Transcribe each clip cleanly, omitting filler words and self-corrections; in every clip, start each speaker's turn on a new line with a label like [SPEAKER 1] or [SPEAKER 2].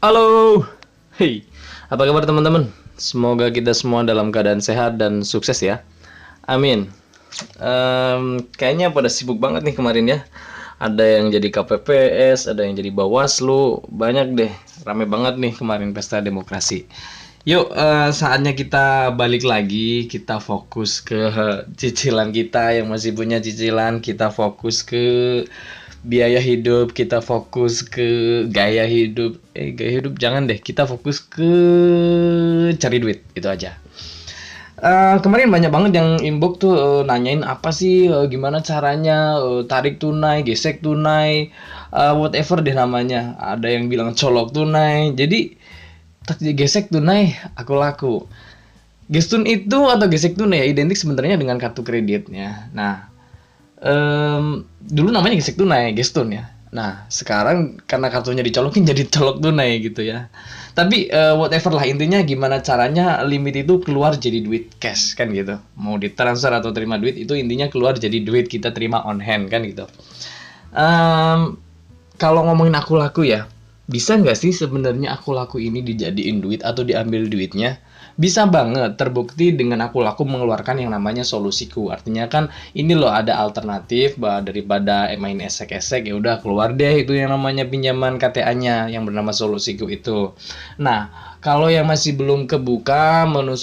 [SPEAKER 1] Halo, hei, apa kabar teman-teman? Semoga kita semua dalam keadaan sehat dan sukses ya. Amin. Kayaknya pada sibuk banget nih kemarin ya. Ada yang jadi KPPS, ada yang jadi Bawaslu, banyak deh. Rame banget nih kemarin pesta demokrasi. Yuk, saatnya kita balik lagi. Kita fokus ke cicilan kita yang masih punya cicilan. Kita fokus ke biaya hidup, kita fokus ke gaya hidup. Gaya hidup jangan deh, kita fokus ke cari duit, itu aja. Kemarin banyak banget yang inbox tuh nanyain apa sih, gimana caranya tarik tunai, gesek tunai, whatever deh namanya. Ada yang bilang colok tunai. Jadi gesek tunai aku laku. Gestun itu atau gesek tunai ya identik sebenarnya dengan kartu kreditnya. Nah, dulu namanya gesek tunai, gestun ya. Nah, sekarang karena kartunya dicolokin jadi colok tunai gitu ya. Tapi whatever lah intinya gimana caranya limit itu keluar jadi duit cash kan gitu. Mau ditransfer atau terima duit itu intinya keluar jadi duit kita terima on hand kan gitu. Kalau ngomongin aku laku ya, bisa nggak sih sebenarnya aku laku ini dijadiin duit atau diambil duitnya? Bisa banget, terbukti dengan aku laku mengeluarkan yang namanya solusiku. Artinya kan ini loh ada alternatif daripada main esek-esek, ya udah keluar deh itu yang namanya pinjaman KTA-nya yang bernama solusiku itu. Nah, kalau yang masih belum kebuka menu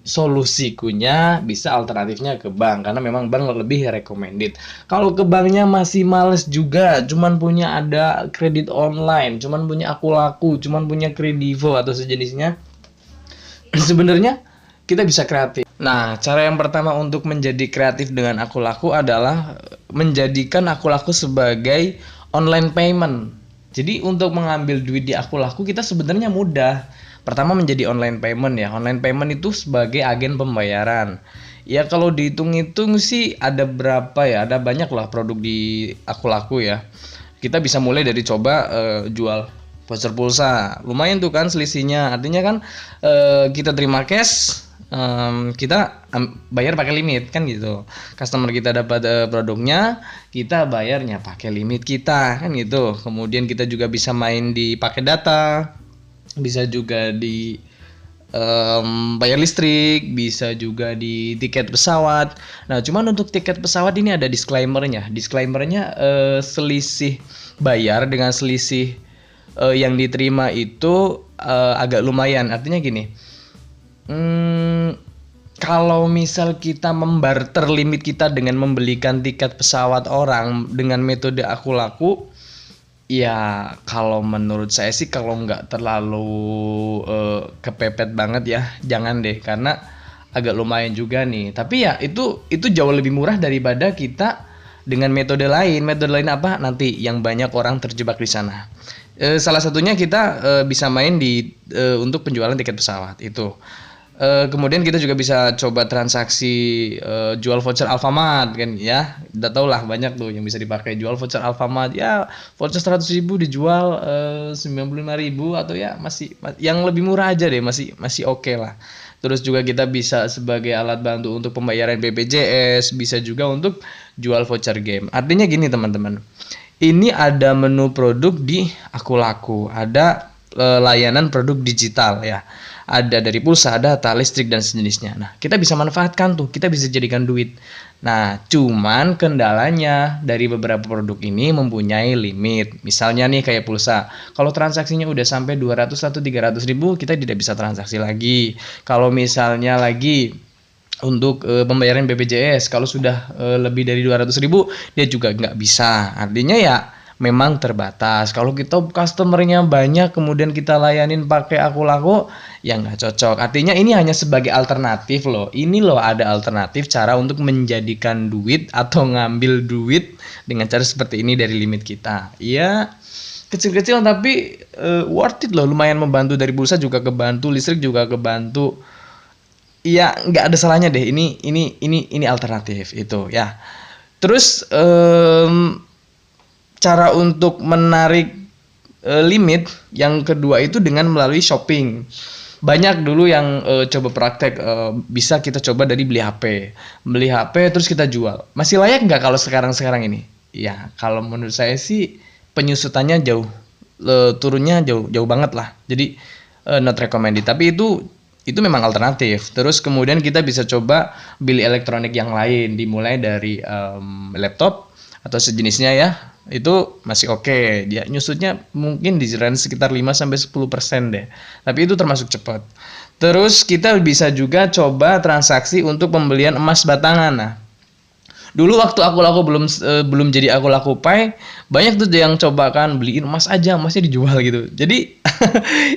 [SPEAKER 1] solusikunya bisa alternatifnya ke bank karena memang bank lebih recommended. Kalau ke banknya masih males juga, cuman punya ada kredit online, cuman punya aku laku, cuman punya kredivo atau sejenisnya. Sebenarnya kita bisa kreatif. Nah, cara yang pertama untuk menjadi kreatif dengan aku laku adalah menjadikan aku laku sebagai online payment. Jadi untuk mengambil duit di aku laku kita sebenarnya mudah. Pertama menjadi online payment ya. Online payment itu sebagai agen pembayaran. Ya kalau dihitung-hitung sih ada berapa ya? Ada banyak lah produk di aku laku ya. Kita bisa mulai dari coba jual voucher pulsa, lumayan tuh kan selisihnya. Artinya kan kita terima cash, kita bayar pakai limit kan gitu. Customer kita dapat produknya, kita bayarnya pakai limit kita kan gitu. Kemudian kita juga bisa main di pakai data, bisa juga di bayar listrik, bisa juga di tiket pesawat. Nah, cuman untuk tiket pesawat ini ada disclaimernya. Disclaimernya selisih bayar dengan selisih yang diterima itu agak lumayan. Artinya gini, kalau misal kita membarter limit kita dengan membelikan tiket pesawat orang dengan metode aku laku, ya kalau menurut saya sih kalau nggak terlalu kepepet banget ya, jangan deh karena agak lumayan juga nih. Tapi ya itu jauh lebih murah daripada kita dengan metode lain. Metode lain apa? Nanti yang banyak orang terjebak di sana. Salah satunya kita bisa main untuk penjualan tiket pesawat itu. Kemudian kita juga bisa coba transaksi jual voucher Alfamart kan ya. Udah tau lah banyak tuh yang bisa dipakai jual voucher Alfamart. Ya voucher 100.000 dijual 95.000 atau ya masih yang lebih murah aja deh masih oke lah. Terus juga kita bisa sebagai alat bantu untuk pembayaran BPJS, bisa juga untuk jual voucher game. Artinya gini teman-teman. Ini ada menu produk di aku laku, ada layanan produk digital ya. Ada dari pulsa, data, listrik dan sejenisnya. Nah, kita bisa manfaatkan tuh, kita bisa jadikan duit. Nah, cuman kendalanya dari beberapa produk ini mempunyai limit. Misalnya nih kayak pulsa. Kalau transaksinya udah sampai 200 atau 300.000, kita tidak bisa transaksi lagi. Kalau misalnya lagi untuk pembayaran BPJS, kalau sudah lebih dari 200.000, dia juga nggak bisa. Artinya ya memang terbatas. Kalau kita customernya banyak kemudian kita layanin pakai aku laku, ya nggak cocok. Artinya ini hanya sebagai alternatif loh. Ini loh ada alternatif cara untuk menjadikan duit atau ngambil duit dengan cara seperti ini dari limit kita. Ya kecil-kecil tapi worth it loh. Lumayan membantu, dari pulsa juga kebantu, listrik juga kebantu. Iya nggak ada salahnya deh. Ini alternatif itu ya. Terus cara untuk menarik limit yang kedua itu dengan melalui shopping. Banyak dulu yang coba praktek, bisa kita coba dari beli HP terus kita jual. Masih layak nggak kalau sekarang ini? Ya kalau menurut saya sih penyusutannya jauh turunnya jauh banget lah. Jadi not recommended. Tapi itu memang alternatif. Terus kemudian kita bisa coba beli elektronik yang lain, dimulai dari laptop atau sejenisnya ya. Itu masih oke. Dia nyusutnya mungkin di range sekitar 5-10% deh. Tapi itu termasuk cepat. Terus kita bisa juga coba transaksi untuk pembelian emas batangan. Nah, dulu waktu aku laku belum jadi aku laku pay, banyak tuh yang coba kan beliin emas aja, emasnya dijual gitu. Jadi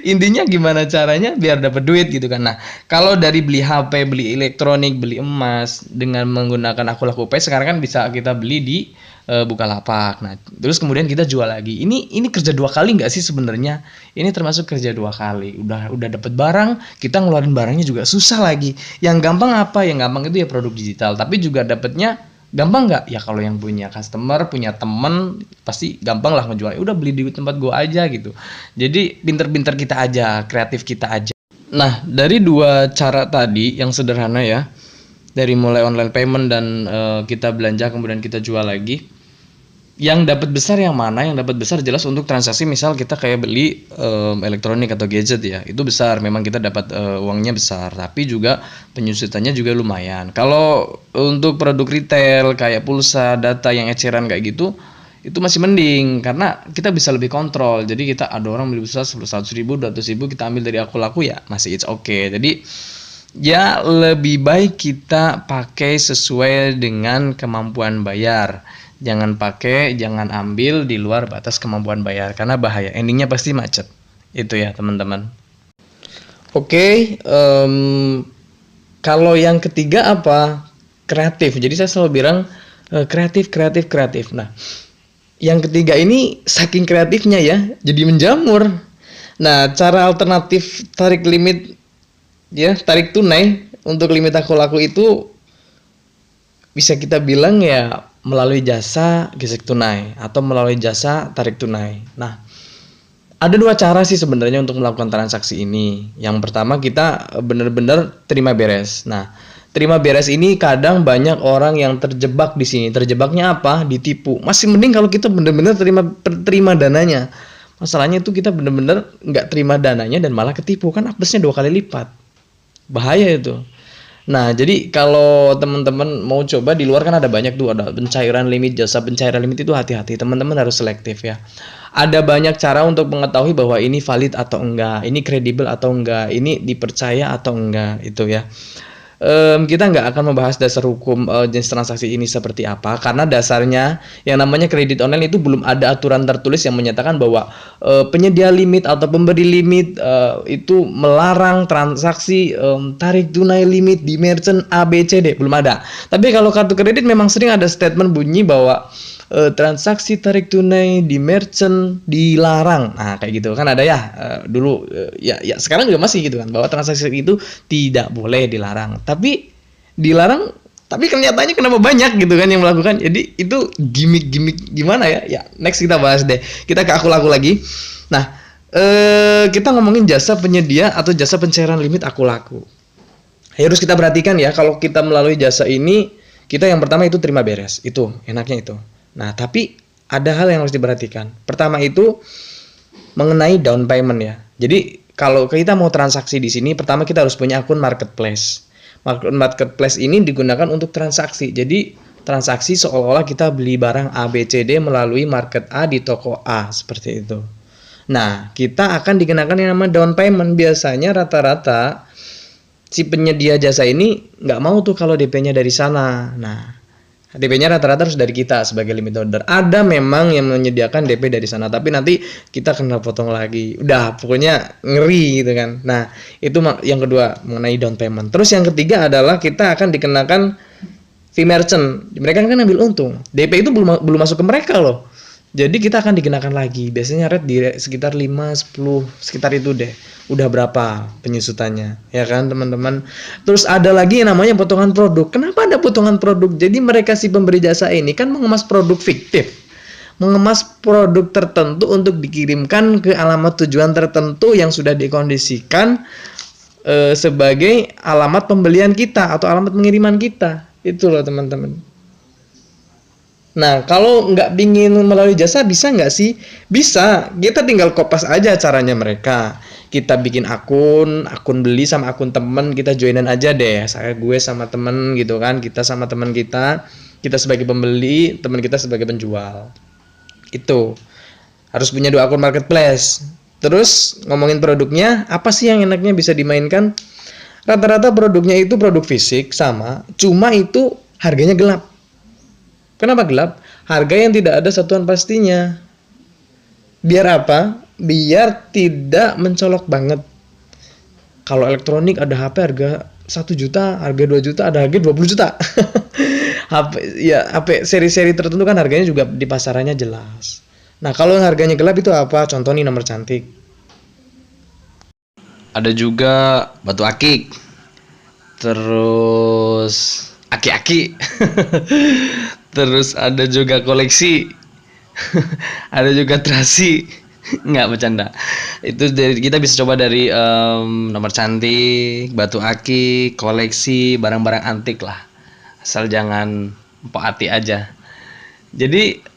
[SPEAKER 1] intinya gimana caranya biar dapat duit gitu kan. Nah, kalau dari beli HP, beli elektronik, beli emas dengan menggunakan aku laku pay, sekarang kan bisa kita beli di Bukalapak. Nah, terus kemudian kita jual lagi. Ini kerja 2 kali nggak sih sebenarnya? Ini termasuk kerja 2 kali. Udah dapat barang, kita ngeluarin barangnya juga susah lagi. Yang gampang apa? Yang gampang itu ya produk digital. Tapi juga dapatnya gampang nggak? Ya kalau yang punya customer, punya temen, pasti gampang lah ngejual. Udah beli di tempat gua aja gitu. Jadi pinter-pinter kita aja, kreatif kita aja. Nah, dari 2 cara tadi yang sederhana ya, dari mulai online payment dan kita belanja kemudian kita jual lagi. Yang dapat besar yang mana? Yang dapat besar jelas untuk transaksi, misal kita kayak beli elektronik atau gadget ya, itu besar, memang kita dapat uangnya besar, tapi juga penyusutannya juga lumayan. Kalau untuk produk retail kayak pulsa, data yang eceran kayak gitu, itu masih mending karena kita bisa lebih kontrol. Jadi kita ada orang beli pulsa 100.000, 200.000, kita ambil dari aku laku ya masih it's okay. Jadi ya lebih baik kita pakai sesuai dengan kemampuan bayar. Jangan ambil di luar batas kemampuan bayar karena bahaya. Endingnya pasti macet. Itu ya teman-teman. Oke, kalau yang ketiga apa? Kreatif. Jadi saya selalu bilang kreatif. Nah, yang ketiga ini saking kreatifnya ya, jadi menjamur. Nah, cara alternatif tarik limit ya, tarik tunai untuk limit aku laku itu bisa kita bilang ya melalui jasa gesek tunai atau melalui jasa tarik tunai. Nah, ada 2 cara sih sebenarnya untuk melakukan transaksi ini. Yang pertama kita benar-benar terima beres. Nah, terima beres ini kadang banyak orang yang terjebak di sini. Terjebaknya apa? Ditipu. Masih mending kalau kita benar-benar terima dananya. Masalahnya itu kita benar-benar nggak terima dananya dan malah ketipu, kan plusnya 2 kali lipat. Bahaya itu. Nah, jadi kalau teman-teman mau coba di luar kan ada banyak tuh, ada pencairan limit, jasa pencairan limit, itu hati-hati, teman-teman harus selektif ya. Ada banyak cara untuk mengetahui bahwa ini valid atau enggak, ini kredibel atau enggak, ini dipercaya atau enggak, itu ya. Kita nggak akan membahas dasar hukum jenis transaksi ini seperti apa, karena dasarnya yang namanya kredit online itu belum ada aturan tertulis yang menyatakan bahwa penyedia limit atau pemberi limit itu melarang transaksi tarik tunai limit di merchant A, B, C, D, belum ada. Tapi kalau kartu kredit memang sering ada statement bunyi bahwa transaksi tarik tunai di merchant dilarang. Nah, kayak gitu kan ada ya dulu ya sekarang juga masih gitu kan, bahwa transaksi itu tidak boleh dilarang. Tapi dilarang, tapi kenyataannya kenapa banyak gitu kan yang melakukan. Jadi itu gimmick gimana ya? Ya, next kita bahas deh. Kita ke aku laku lagi. Nah, kita ngomongin jasa penyedia atau jasa pencairan limit aku laku. Harus kita perhatikan ya, kalau kita melalui jasa ini, kita yang pertama itu terima beres. Itu enaknya itu. Nah, tapi ada hal yang harus diperhatikan. Pertama itu mengenai down payment ya. Jadi kalau kita mau transaksi di sini, pertama kita harus punya akun marketplace. Marketplace ini digunakan untuk transaksi. Jadi transaksi seolah-olah kita beli barang A, B, C, D melalui market A di toko A, seperti itu. Nah, kita akan dikenakan yang namanya down payment. Biasanya rata-rata si penyedia jasa ini nggak mau tuh kalau DP-nya dari sana. Nah, DP-nya rata-rata harus dari kita sebagai limit order. Ada memang yang menyediakan DP dari sana, tapi nanti kita kena potong lagi. Udah, pokoknya ngeri gitu kan. Nah, itu yang kedua mengenai down payment. Terus yang ketiga adalah kita akan dikenakan fee merchant. Mereka kan ambil untung. DP itu belum masuk ke mereka loh. Jadi kita akan dikenakan lagi. Biasanya rate di sekitar 5, 10, sekitar itu deh. Udah berapa penyusutannya, ya kan teman-teman. Terus ada lagi yang namanya potongan produk. Kenapa ada potongan produk? Jadi mereka si pemberi jasa ini kan mengemas produk fiktif, mengemas produk tertentu untuk dikirimkan ke alamat tujuan tertentu yang sudah dikondisikan sebagai alamat pembelian kita atau alamat pengiriman kita. Itu loh teman-teman. Nah, kalau nggak pingin melalui jasa, bisa nggak sih? Bisa. Kita tinggal kopas aja caranya mereka. Kita bikin akun beli sama akun temen, kita joinan aja deh. Gue sama temen gitu kan, kita sama temen kita sebagai pembeli, temen kita sebagai penjual. Itu. Harus punya 2 akun marketplace. Terus ngomongin produknya, apa sih yang enaknya bisa dimainkan? Rata-rata produknya itu produk fisik sama, cuma itu harganya gelap. Kenapa gelap? Harga yang tidak ada satuan pastinya. Biar apa? Biar tidak mencolok banget. Kalau elektronik ada HP harga 1 juta, harga 2 juta, ada harga 20 juta. HP seri-seri tertentu kan harganya juga di pasarannya jelas. Nah, kalau harganya gelap itu apa? Contoh nih, nomor cantik. Ada juga batu akik. Terus aki-aki. Terus ada juga koleksi. Ada juga terasi. Nggak, bercanda. Itu kita bisa coba dari nomor cantik, batu akik, koleksi, barang-barang antik lah. Asal jangan empok hati aja. Jadi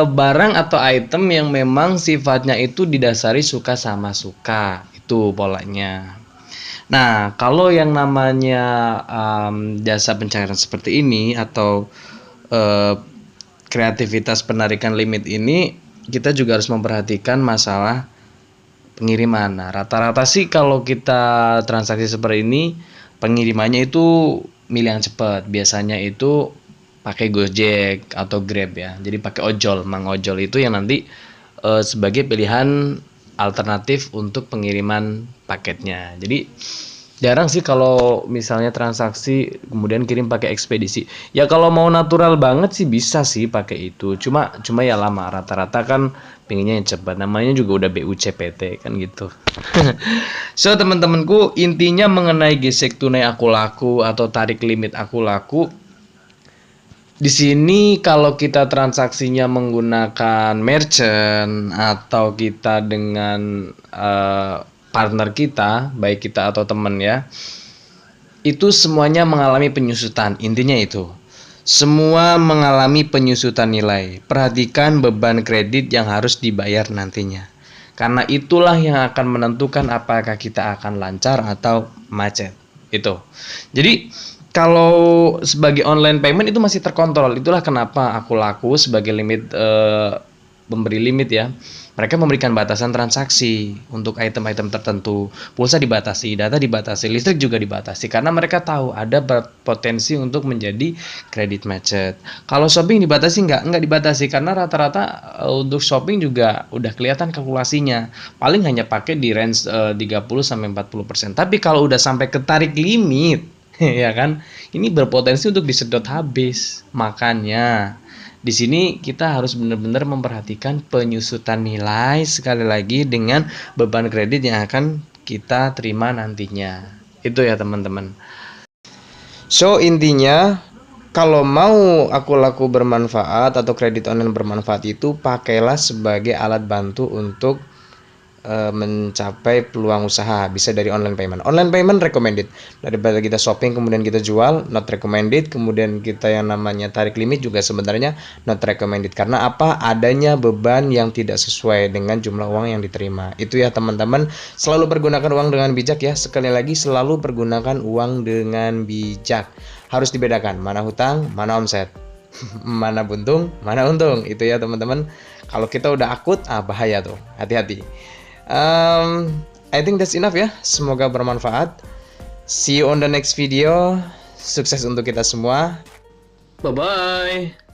[SPEAKER 1] barang atau item yang memang sifatnya itu didasari suka sama suka, itu polanya. Nah, kalau yang namanya jasa pencairan seperti ini atau kreativitas penarikan limit ini, kita juga harus memperhatikan masalah pengiriman. Nah, rata-rata sih kalau kita transaksi seperti ini, pengirimannya itu milih yang cepat. Biasanya itu pakai Gojek atau Grab ya. Jadi pakai ojol, Mang Ojol itu yang nanti sebagai pilihan alternatif untuk pengiriman paketnya. Jadi jarang sih kalau misalnya transaksi kemudian kirim pakai ekspedisi. Ya kalau mau natural banget sih bisa sih pakai itu. Cuma ya lama. Rata-rata kan pengennya yang cepat. Namanya juga udah BUCPT kan gitu. So teman-temanku, intinya mengenai gesek tunai aku laku atau tarik limit aku laku. Di sini kalau kita transaksinya menggunakan merchant atau kita dengan partner kita, baik kita atau teman ya, itu semuanya mengalami penyusutan. Intinya itu, semua mengalami penyusutan nilai. Perhatikan beban kredit yang harus dibayar nantinya, karena itulah yang akan menentukan apakah kita akan lancar atau macet. Itu. Jadi kalau sebagai online payment itu masih terkontrol. Itulah kenapa aku laku sebagai limit pemberi limit ya. Mereka memberikan batasan transaksi untuk item-item tertentu. Pulsa dibatasi, data dibatasi, listrik juga dibatasi karena mereka tahu ada potensi untuk menjadi kredit macet. Kalau shopping dibatasi nggak dibatasi karena rata-rata untuk shopping juga udah kelihatan kalkulasinya. Paling hanya pakai di range 30-40%. Tapi kalau udah sampai ketarik limit ya kan, ini berpotensi untuk disedot habis. Makanya di sini kita harus benar-benar memperhatikan penyusutan nilai sekali lagi dengan beban kredit yang akan kita terima nantinya. Itu ya teman-teman. So intinya kalau mau aku laku bermanfaat atau kredit online bermanfaat itu pakailah sebagai alat bantu untuk mencapai peluang usaha. Bisa dari online payment. Online payment recommended. Daripada kita shopping kemudian kita jual, not recommended. Kemudian kita yang namanya tarik limit juga sebenarnya not recommended. Karena apa? Adanya beban yang tidak sesuai dengan jumlah uang yang diterima. Itu ya teman-teman. Selalu pergunakan uang dengan bijak ya. Sekali lagi selalu pergunakan uang dengan bijak. Harus dibedakan mana hutang, mana omset. Mana buntung, mana untung. Itu ya teman-teman. Kalau kita udah akut, bahaya tuh. Hati-hati. I think that's enough ya. Semoga bermanfaat. See you on the next video. Sukses untuk kita semua. Bye bye.